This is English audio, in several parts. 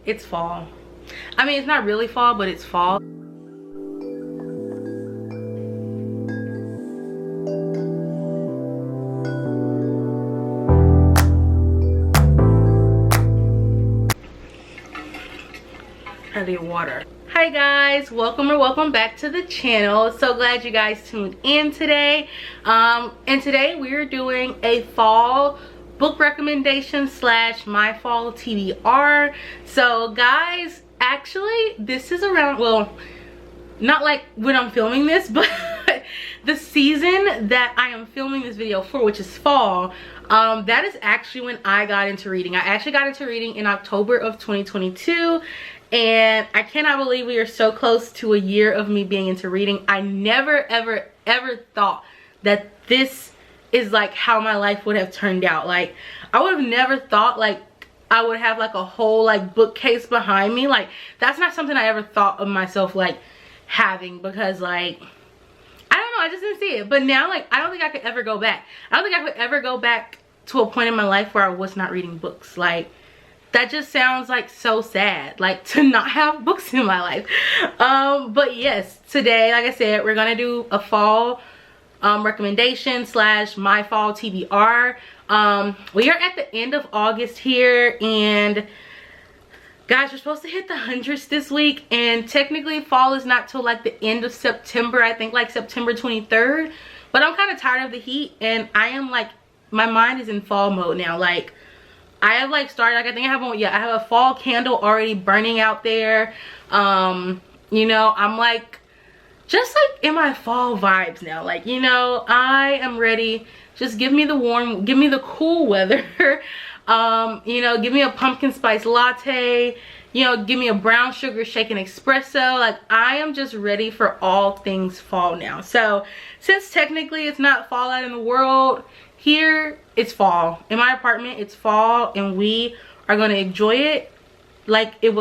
it's fall. I mean, it's not really fall, but it's fall. I need water. Hi guys, welcome back to the channel. So glad you guys tuned in today. And today we're doing a fall book recommendation slash my fall TBR. So guys, actually this is around, well, not like when I'm filming this, but the season that I am filming this video for, which is fall, that is actually when I got into reading. I actually got into reading in October of 2022, and I cannot believe we are so close to a year of me being into reading. I never ever thought that this is like how my life would have turned out. Like, I would have never thought like I would have like a whole like bookcase behind me. Like, that's not something I ever thought of myself like having, because like, I don't know, I just didn't see it. But now, like, I don't think I could ever go back. I don't think I could ever go back to a point in my life where I was not reading books. Like, that just sounds like so sad, like, to not have books in my life. But yes, today, like I said, we're gonna do a fall recommendation slash my fall TBR. We are at the end of August here, and guys, we're supposed to hit the hundreds this week, and technically fall is not till like the end of September. I think like September 23rd. But I'm kind of tired of the heat, and I am like, my mind is in fall mode now. Like, I have like started, like, I think I have one, yeah, I have a fall candle already burning out there. You know, I'm like just like in my fall vibes now. Like, you know, I am ready. Just give me the warm, give me the cool weather. You know, give me a pumpkin spice latte, you know, give me a brown sugar shaken espresso. Like, I am just ready for all things fall now. So since technically it's not fall out in the world, here it's fall. In my apartment it's fall, and we are going to enjoy it like it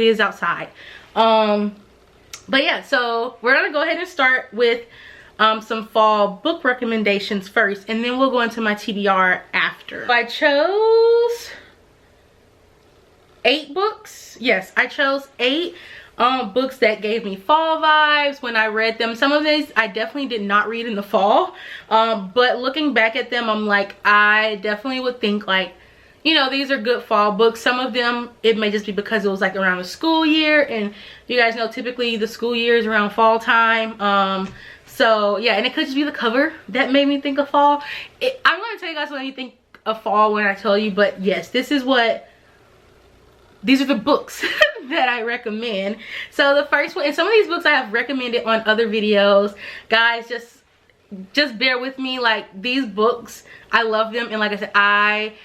is outside. But yeah, so we're gonna go ahead and start with some fall book recommendations first, and then we'll go into my TBR after. I chose 8 books. Yes, I chose 8 books that gave me fall vibes when I read them. Some of these I definitely did not read in the fall, but looking back at them, I'm like, I definitely would think like, you know, these are good fall books. Some of them, it may just be because it was like around the school year, and you guys know typically the school year is around fall time. So yeah, and it could just be the cover that made me think of fall. I'm going to tell you guys what you think of fall when I tell you, but yes, these are the books that I recommend. So the first one, and some of these books I have recommended on other videos. Guys, just bear with me. Like, these books, I love them, and like I said, I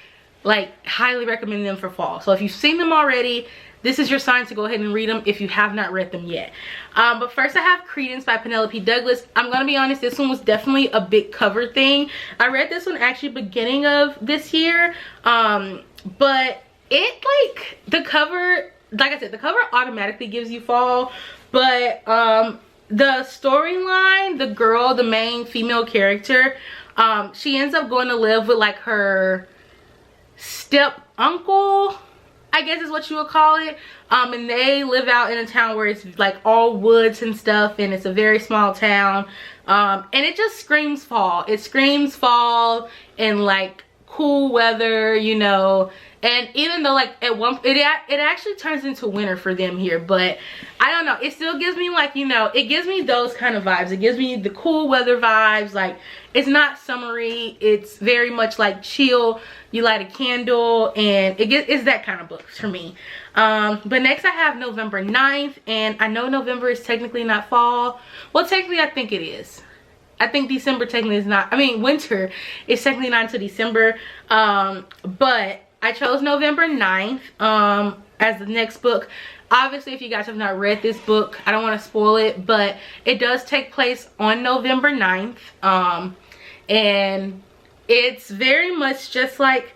like highly recommend them for fall. So if you've seen them already, this is your sign to go ahead and read them if you have not read them yet. But first I have Credence by Penelope Douglas. I'm gonna be honest, this one was definitely a big cover thing. I read this one actually beginning of this year, but it, like, the cover, like I said, the cover automatically gives you fall, but the storyline, the girl, the main female character, she ends up going to live with like her step uncle, I guess is what you would call it, and they live out in a town where it's like all woods and stuff, and it's a very small town, and it just screams fall. It screams fall and like cool weather, you know. And even though like at one, it actually turns into winter for them here, but I don't know, it still gives me like, you know, it gives me those kind of vibes. It gives me the cool weather vibes. Like, it's not summery, it's very much like chill. You light a candle, and it's that kind of book for me. But next I have November 9th, and I know November is technically not fall. Well, technically I think it is. I think December technically is not, I mean winter is technically not until December, but I chose November 9th as the next book. Obviously, if you guys have not read this book, I don't want to spoil it, but it does take place on November 9th. And it's very much just like,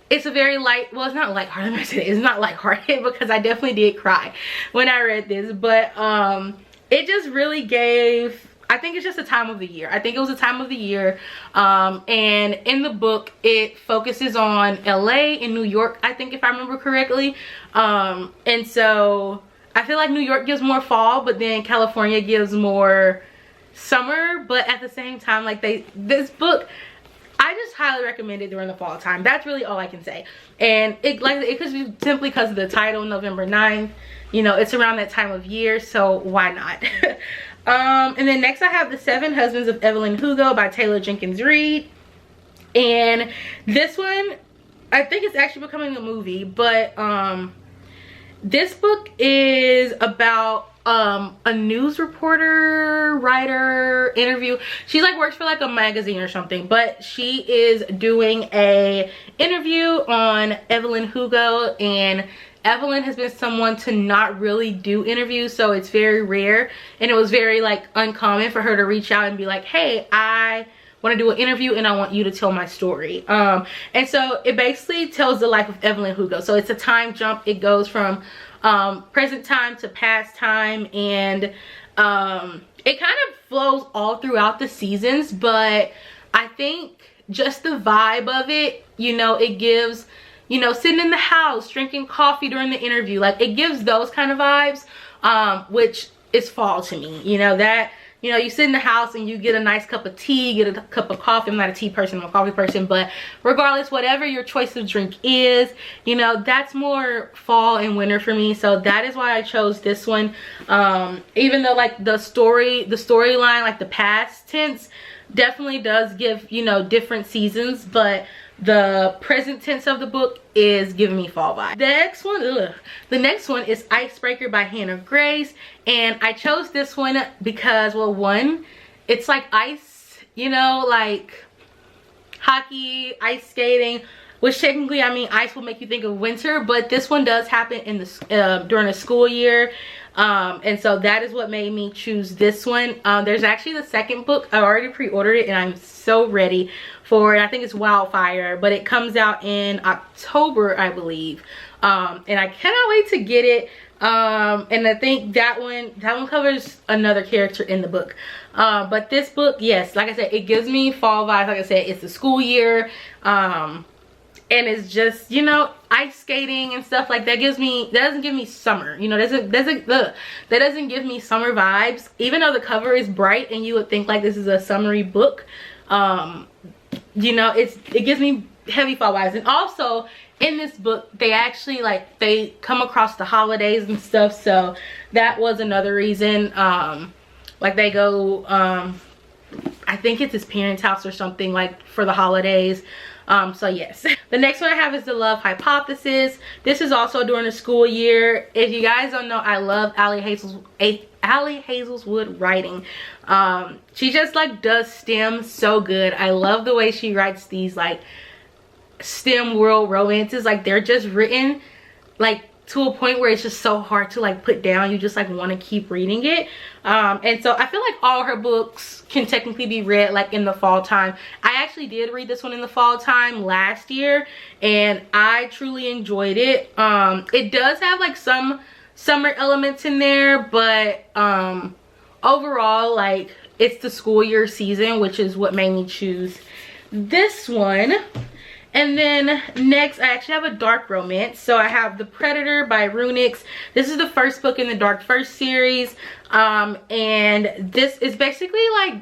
it's a very light, well, it's not lighthearted. It's not lighthearted because I definitely did cry when I read this, but it just really gave, I think it's just a time of the year. I think it was a time of the year. And in the book, it focuses on LA and New York, I think, if I remember correctly. And so I feel like New York gives more fall, but then California gives more summer. But at the same time, like this book, I just highly recommend it during the fall time. That's really all I can say. And it could be simply because of the title, November 9th. You know, it's around that time of year, so why not? And then next I have The 7 Husbands of Evelyn Hugo by Taylor Jenkins Reid. And this one, I think it's actually becoming a movie, but this book is about a news reporter, writer, interview. She like works for like a magazine or something, but she is doing a interview on Evelyn Hugo, and Evelyn has been someone to not really do interviews, so it's very rare, and it was very like uncommon for her to reach out and be like, hey, I want to do an interview and I want you to tell my story. And so it basically tells the life of Evelyn Hugo. So it's a time jump. It goes from present time to past time, and it kind of flows all throughout the seasons, but I think just the vibe of it, you know, it gives, you know, sitting in the house drinking coffee during the interview, like it gives those kind of vibes, which is fall to me. You know, that, you know, you sit in the house and you get a nice cup of tea, get a cup of coffee. I'm not a tea person, I'm a coffee person, but regardless, whatever your choice of drink is, you know, that's more fall and winter for me. So that is why I chose this one. Even though like the storyline, like the past tense definitely does give, you know, different seasons, but the present tense of the book is giving me fall vibes. The next one is Icebreaker by Hannah Grace, and I chose this one because, well, one, it's like ice, you know, like hockey, ice skating, which technically, I mean, ice will make you think of winter, but this one does happen in the during a school year. And so that is what made me choose this one. There's actually the second book. I already pre-ordered it and I'm so ready for it. I think it's Wildfire, but it comes out in October, I believe. And I cannot wait to get it. And I think that one covers another character in the book. But this book, yes, like I said, it gives me fall vibes. Like I said, it's the school year. And it's just, you know, ice skating and stuff like that that doesn't give me summer, you know, that doesn't give me summer vibes, even though the cover is bright and you would think like this is a summery book. You know, it gives me heavy fall vibes. And also in this book, they actually like, they come across the holidays and stuff, so that was another reason. Like they go, I think it's his parents' house or something, like for the holidays. So yes. The next one I have is The Love Hypothesis. This is also during the school year. If you guys don't know, I love Allie Hazelwood writing. She just like does STEM so good. I love the way she writes these like STEM world romances. Like they're just written like to a point where it's just so hard to like put down. You just like want to keep reading it. And so I feel like all her books can technically be read like in the fall time. I actually did read this one in the fall time last year and I truly enjoyed it. It does have like some summer elements in there, but overall, like it's the school year season, which is what made me choose this one. And then next, I actually have a dark romance. So I have The Predator by Runix. This is the first book in the Dark First series. And this is basically like,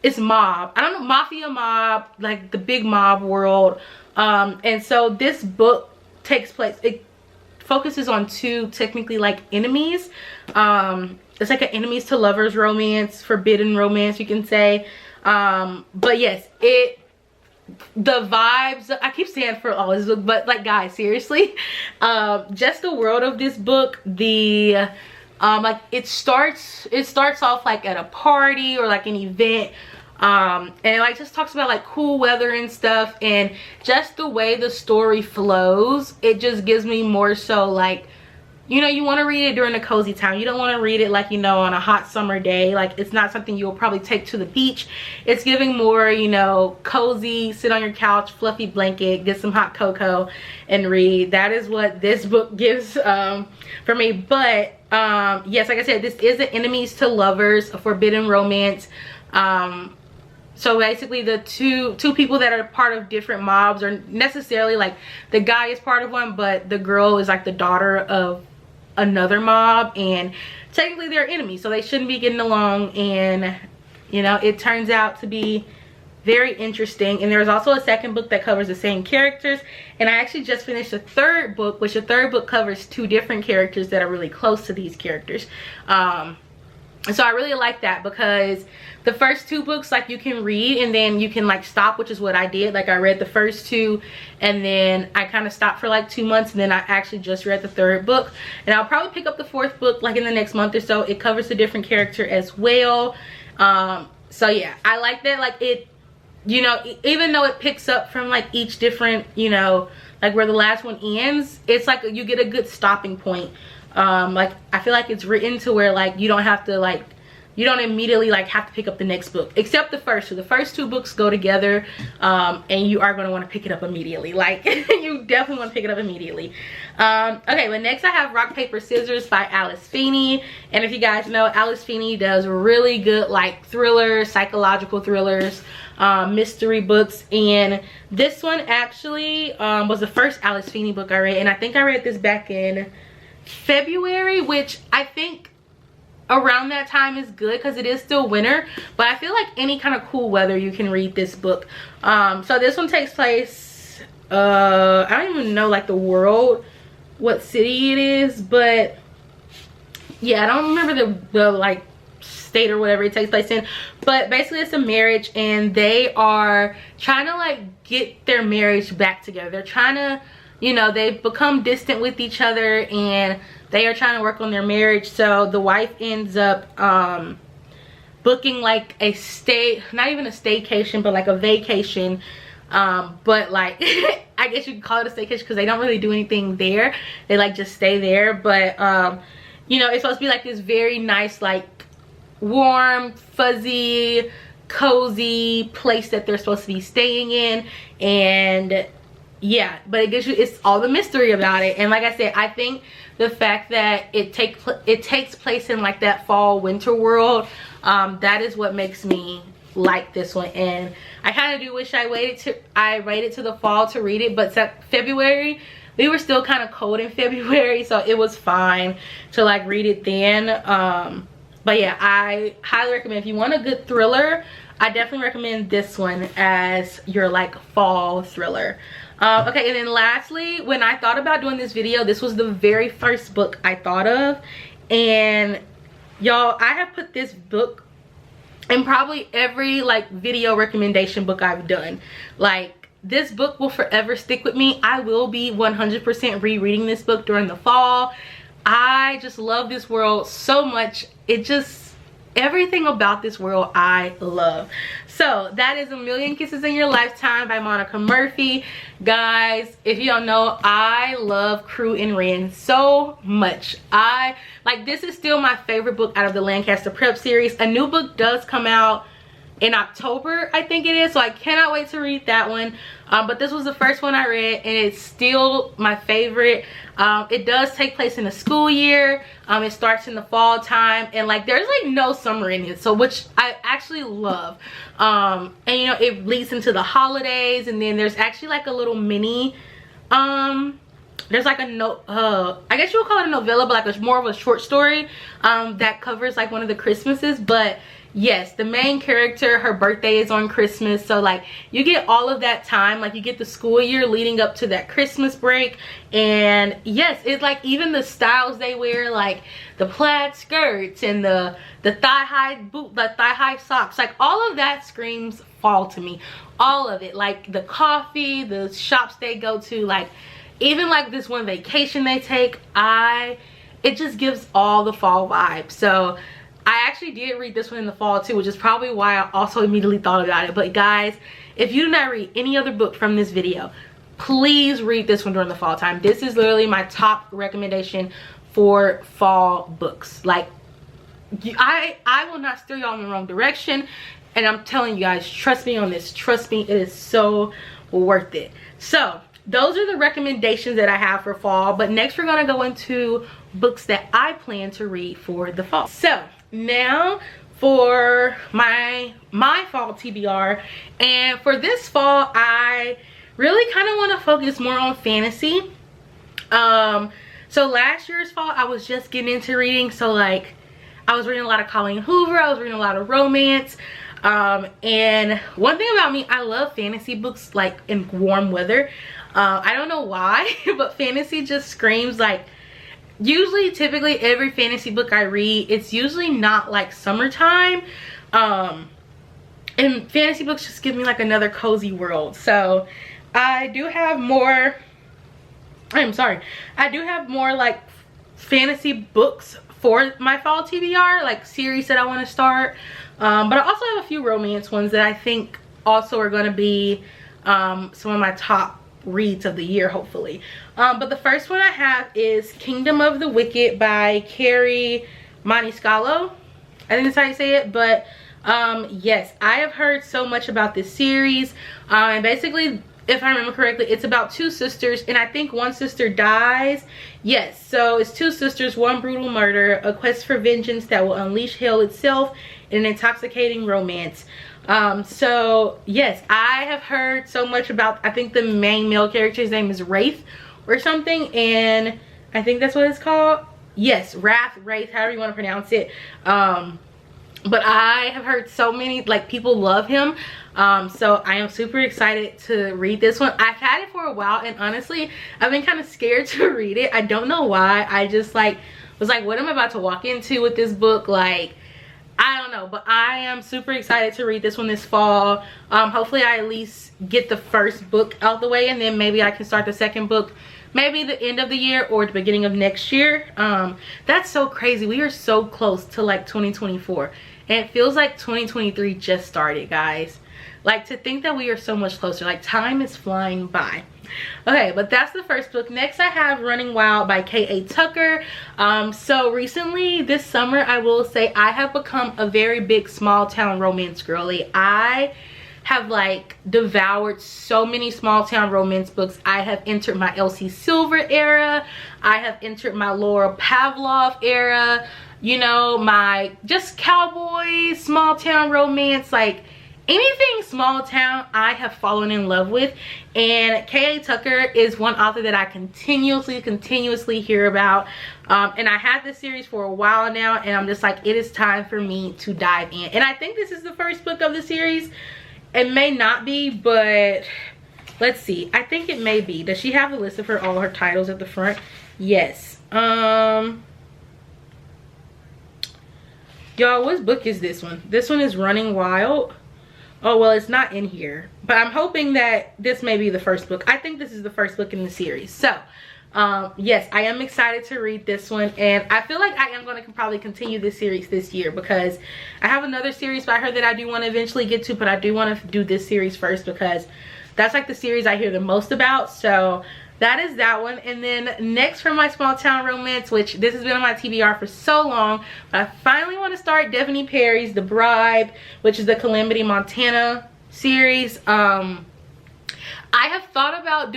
it's mob. I don't know, mafia mob, like the big mob world. And so this book takes place, it focuses on two technically like enemies. It's like an enemies to lovers romance, forbidden romance, you can say. But yes, the vibes, I keep saying for all this book, but like guys, seriously, just the world of this book, the like it starts off like at a party or like an event, and it like just talks about like cool weather and stuff, and just the way the story flows, it just gives me more so like you know, you want to read it during a cozy time. You don't want to read it like, you know, on a hot summer day. Like, it's not something you'll probably take to the beach. It's giving more, you know, cozy, sit on your couch, fluffy blanket, get some hot cocoa and read. That is what this book gives for me. But yes, like I said, this is an enemies to lovers, a forbidden romance. So basically the two people that are part of different mobs, or necessarily like the guy is part of one, but the girl is like the daughter of another mob, and technically they're enemies, so they shouldn't be getting along. And you know, it turns out to be very interesting. And there's also a second book that covers the same characters, and I actually just finished the third book, which the third book covers two different characters that are really close to these characters. So I really like that, because the first two books, like, you can read and then you can like stop, which is what I did. Like, I read the first two and then I kind of stopped for like 2 months, and then I actually just read the third book, and I'll probably pick up the fourth book like in the next month or so. It covers a different character as well. So yeah, I like that. Like, it, you know, even though it picks up from like each different, you know, like where the last one ends, it's like you get a good stopping point. Like, I feel like it's written to where like you don't have to, like, you don't immediately like have to pick up the next book, except the first two. The first two books go together, and you are going to want to pick it up immediately. Like, you definitely want to pick it up immediately. Okay, but next I have Rock Paper Scissors by Alice Feeney. And if you guys know, Alice Feeney does really good like thrillers, psychological thrillers, mystery books. And this one actually was the first Alice Feeney book I read, and I think I read this back in February, which I think around that time is good because it is still winter, but I feel like any kind of cool weather you can read this book. So this one takes place, I don't even know like the world, what city it is, but yeah, I don't remember the like state or whatever it takes place in. But basically it's a marriage, and they are trying to like get their marriage back together. They're trying to, you know, they've become distant with each other, and they are trying to work on their marriage. So the wife ends up booking like a not even a staycation, but like a vacation. But like I guess you could call it a staycation because they don't really do anything there. They like just stay there. But you know, it's supposed to be like this very nice, like warm, fuzzy, cozy place that they're supposed to be staying in. And yeah, but it gives you, it's all the mystery about it. And like I said, I think the fact that it takes place in like that fall winter world, that is what makes me like this one. And I kind of do wish I waited to the fall to read it, but February, we were still kind of cold in February, so it was fine to like read it then. But yeah, I highly recommend, if you want a good thriller, I definitely recommend this one as your like fall thriller. Okay, and then lastly, when I thought about doing this video, this was the very first book I thought of. And y'all, I have put this book in probably every like video recommendation book I've done. Like, this book will forever stick with me. I will be 100% rereading this book during the fall. I just love this world so much. It just, everything about this world I love. So that is A Million Kisses in Your Lifetime by Monica Murphy. Guys, if you don't know, I love Crew and Ren so much. This is still my favorite book out of the Lancaster Prep series. A new book does come out in October, I think it is, so I cannot wait to read that one. But this was the first one I read, and it's still my favorite. It does take place in the school year. It starts in the fall time, and like there's like no summer in it, so which I actually love. And you know, it leads into the holidays, and then there's actually like a little mini there's like a I guess you would call it a novella, but like more of a short story that covers like one of the Christmases. But yes, the main character, her birthday is on Christmas, so like you get all of that time, like you get the school year leading up to that Christmas break. And yes, it's like even the styles they wear, like the plaid skirts and the thigh-high socks, like all of that screams fall to me. All of it, like the coffee, the shops they go to, like even like this one vacation they take, it just gives all the fall vibes. So I actually did read this one in the fall too, which is probably why I also immediately thought about it. But guys, if you do not read any other book from this video, please read this one during the fall time. This is literally my top recommendation for fall books. Like, I will not steer y'all in the wrong direction, and I'm telling you guys, trust me on this, trust me, it is so worth it. So those are the recommendations that I have for fall, but next we're gonna go into books that I plan to read for the fall. So now for my fall TBR, and for this fall I really kind of want to focus more on fantasy. So last year's fall I was just getting into reading, so like I was reading a lot of Colleen Hoover, I was reading a lot of romance, and one thing about me, I love fantasy books like in warm weather. I don't know why, but fantasy just screams like, usually typically every fantasy book I read, it's usually not like summertime, and fantasy books just give me like another cozy world. So I do have more, I do have more like fantasy books for my fall TBR, like series that I want to start, but I also have a few romance ones that I think also are going to be some of my top reads of the year, hopefully. But the first one I have is Kingdom of the Wicked by Carrie Maniscalco. I think that's how you say it. But yes, I have heard so much about this series, and basically, if I remember correctly, it's about two sisters, and I think one sister dies. Yes, so it's two sisters, one brutal murder, a quest for vengeance that will unleash hell itself in an intoxicating romance. So yes, I have heard so much about, I think the main male character's name is Wraith or something, and I think that's what it's called. Yes, Wraith, however you want to pronounce it. But I have heard so many, like, people love him. So I am super excited to read this one. I've had it for a while, and honestly, I've been kind of scared to read it. I don't know why. I just like was like, what am I about to walk into with this book? Like, I don't know, but I am super excited to read this one this fall. Hopefully I at least get the first book out the way, and then maybe I can start the second book maybe the end of the year or the beginning of next year. That's so crazy. We are so close to like 2024, and it feels like 2023 just started, guys. Like, to think that we are so much closer, like time is flying by. Okay, but that's the first book. Next I have Running Wild by K.A. Tucker. So recently this summer, I will say I have become a very big small town romance girly. I have like devoured so many small town romance books. I have entered my Elsie Silver era. I have entered my Laura Pavlov era, you know, my just cowboy small town romance, like anything small town I have fallen in love with. And K.A. Tucker is one author that I continuously hear about, and I had this series for a while now, and I'm just like, it is time for me to dive in. And I think this is the first book of the series. It may not be, but let's see. I think it may be. Does she have the list of all her titles at the front? Yes. Y'all, what book is this one? This one is Running Wild. Oh, well, it's not in here, but I'm hoping that this may be the first book. I think this is the first book in the series. So yes, I am excited to read this one, and I feel like I am going to probably continue this series this year, because I have another series by her that I do want to eventually get to, but I do want to do this series first because that's like the series I hear the most about. So that is that one. And then next for my small town romance, which this has been on my TBR for so long, but I finally want to start Devney Perry's The Bribe, which is the Calamity Montana series. I have thought about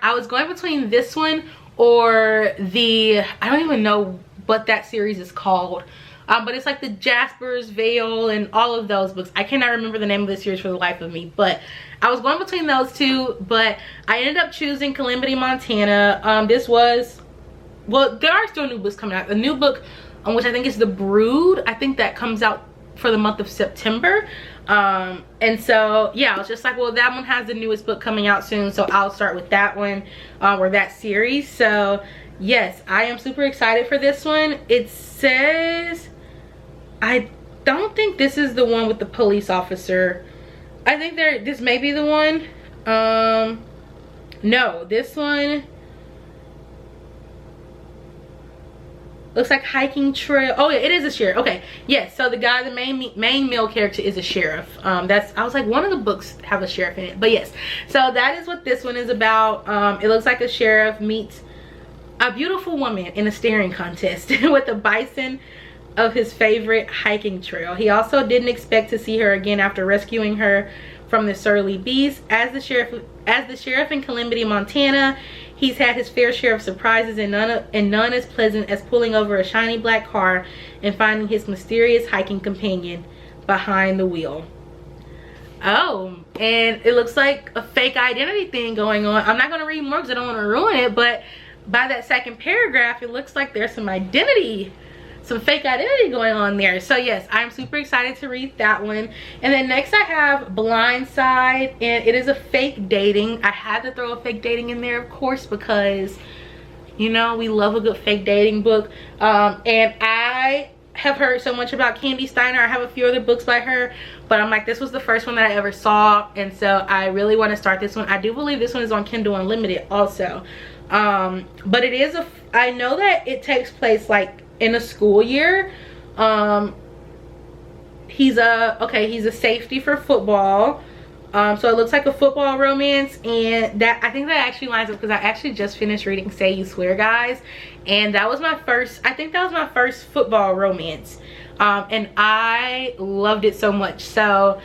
I was going between this one or I don't even know what that series is called, but it's like the Jasper's Veil and all of those books. I cannot remember the name of the series for the life of me, but I was going between those two, but I ended up choosing Calamity Montana. This was, well, there are still new books coming out. The new book, which I think is The Brood, I think that comes out for the month of September. And so yeah, I was just like, well, that one has the newest book coming out soon, so I'll start with that one, or that series. So yes, I am super excited for this one. It says, I don't think this is the one with the police officer. I think this may be the one. No, this one looks like Hiking Trail. Oh yeah, it is a sheriff. Okay, yes. So the guy, the main male character, is a sheriff. I was like, one of the books have a sheriff in it, but yes. So that is what this one is about. It looks like a sheriff meets A beautiful woman in a staring contest with a bison of his favorite hiking trail. He also didn't expect to see her again after rescuing her from the surly beast. As the sheriff in Calamity, Montana, he's had his fair share of surprises, and none as pleasant as pulling over a shiny black car and finding his mysterious hiking companion behind the wheel. Oh, and it looks like a fake identity thing going on. I'm not going to read more because I don't want to ruin it, but by that second paragraph, it looks like there's some fake identity going on there. So yes, I'm super excited to read that one. And then next I have Blindside, and it is a fake dating. I had to throw a fake dating in there, of course, because you know we love a good fake dating book. And I have heard so much about Candy Steiner. I have a few other books by her, but I'm like, this was the first one that I ever saw, and so I really want to start this one. I do believe this one is on Kindle Unlimited also. But it is I know that it takes place like in a school year. He's a safety for football. So it looks like a football romance, and that I think that actually lines up because I actually just finished reading Say You Swear, guys, and that was my first, I think that was my first football romance, and I loved it so much. So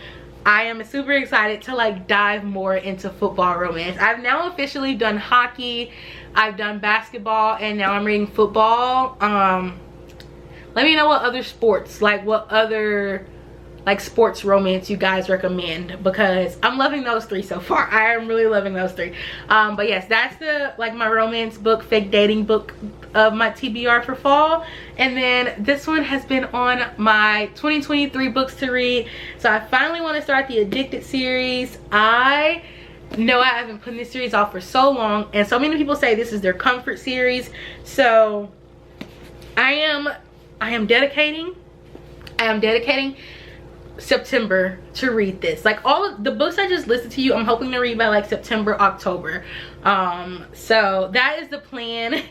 I am super excited to like dive more into football romance. I've now officially done hockey, I've done basketball, and now I'm reading football. Let me know what other sports, like what other like sports romance you guys recommend, because I'm loving those three so far. I am really loving those three. But yes, that's the like my romance book, fake dating book of my TBR for fall. And then this one has been on my 2023 books to read. So I finally want to start the Addicted series. I know I haven't put this series off for so long, and so many people say this is their comfort series. So I am dedicating September to read this. Like all of the books I just listed to you, I'm hoping to read by like September, October. So that is the plan.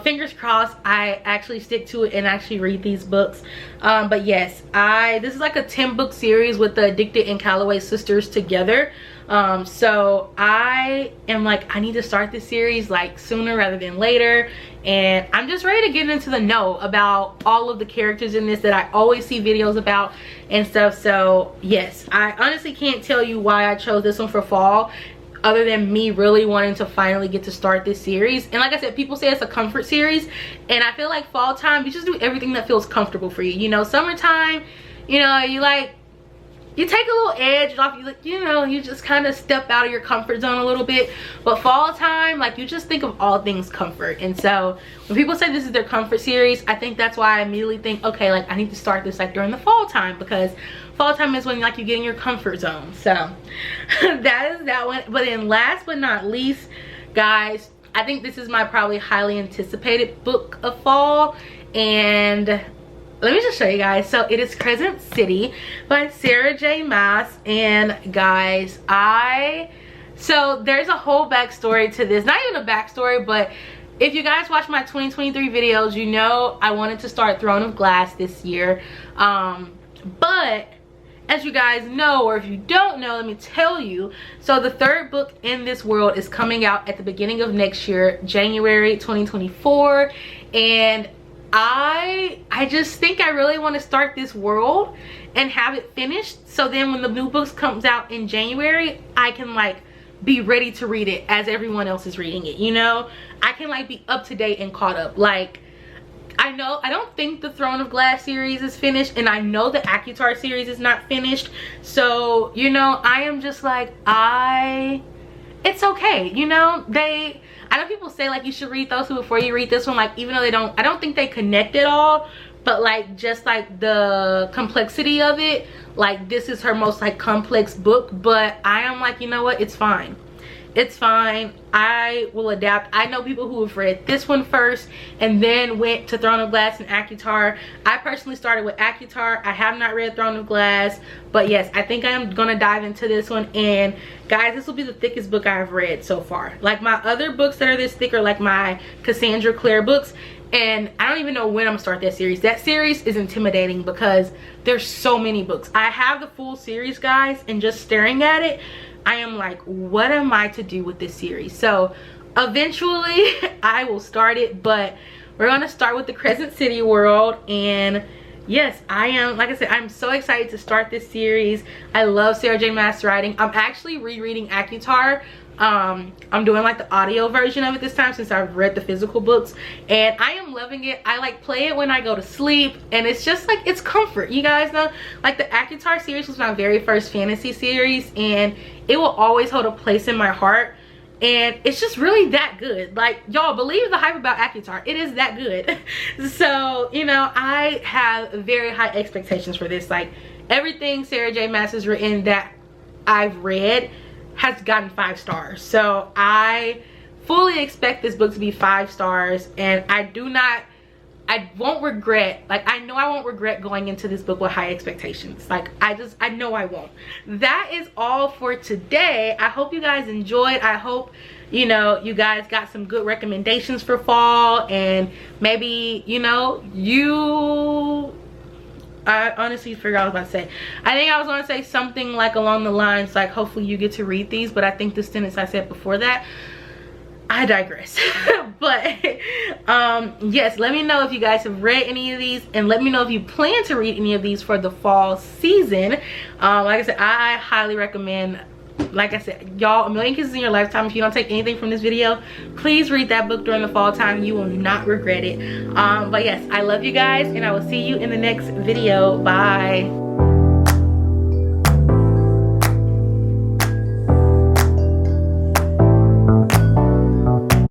Fingers crossed I actually stick to it and actually read these books. But yes, this is like a 10-book series with the Addicted and Calloway sisters together. So I am like, I need to start this series like sooner rather than later, and I'm just ready to get into the know about all of the characters in this that I always see videos about and stuff. So yes, I honestly can't tell you why I chose this one for fall, other than me really wanting to finally get to start this series. And like I said, people say it's a comfort series, and I feel like fall time, you just do everything that feels comfortable for you. You know, summertime, you know, you take a little edge off, you just kind of step out of your comfort zone a little bit. But fall time, like, you just think of all things comfort. And so when people say this is their comfort series, I think that's why I immediately think, okay, like I need to start this like during the fall time, because fall time is when like you get in your comfort zone. So that is that one. But then last but not least, guys, I think this is my probably highly anticipated book of fall, and let me just show you guys. So it is Crescent City by Sarah J. Maas. And guys, so there's a whole backstory to this. Not even a backstory, but if you guys watch my 2023 videos, you know I wanted to start Throne of Glass this year. But as you guys know, or if you don't know, let me tell you. So the third book in this world is coming out at the beginning of next year, January 2024. And I just think I really want to start this world and have it finished, so then when the new books comes out in January, I can like be ready to read it as everyone else is reading it, you know. I can like be up to date and caught up. Like I don't think the Throne of Glass series is finished, and I know the ACOTAR series is not finished. So you know, I am just like, it's okay, you know. I know people say like you should read those two before you read this one, like even though I don't think they connect at all, but like just like the complexity of it, like this is her most like complex book. But I am like, you know what, it's fine, it's fine, I will adapt. I know people who have read this one first and then went to Throne of Glass and ACOTAR. I personally started with ACOTAR. I have not read Throne of Glass, but yes, I think I'm gonna dive into this one. And guys, this will be the thickest book I've read so far. Like my other books that are this thick are like my Cassandra Clare books, and I don't even know when I'm gonna start that series. That series is intimidating because there's so many books. I have the full series, guys, and just staring at it, I am like, what am I to do with this series? So eventually I will start it, but we're gonna start with the Crescent City world. And yes, I am, like I said, I'm so excited to start this series. I love Sarah J Maas writing. I'm actually rereading ACOTAR. I'm doing like the audio version of it this time since I've read the physical books, and I am loving it. I like play it when I go to sleep, and it's just like, it's comfort. You guys know, like the ACOTAR series was my very first fantasy series, and it will always hold a place in my heart. And it's just really that good. Like, y'all, believe the hype about ACOTAR. It is that good. So, you know, I have very high expectations for this. Like, everything Sarah J Maas has written that I've read has gotten 5 stars. So I fully expect this book to be 5 stars, and I won't regret, like, I know I won't regret going into this book with high expectations. Like, I know I won't. That is all for today. I hope you guys enjoyed. I hope, you know, you guys got some good recommendations for fall, and maybe, you know, I honestly forgot what I was about to say. I think I was going to say something like along the lines like, hopefully you get to read these, but I think the sentence I said before that, I digress. But yes, let me know if you guys have read any of these, and let me know if you plan to read any of these for the fall season. Like I said, I highly recommend, like I said, y'all, A Million Kisses in Your Lifetime. If you don't take anything from this video, please read that book during the fall time. You will not regret it. But yes, I love you guys, and I will see you in the next video. Bye.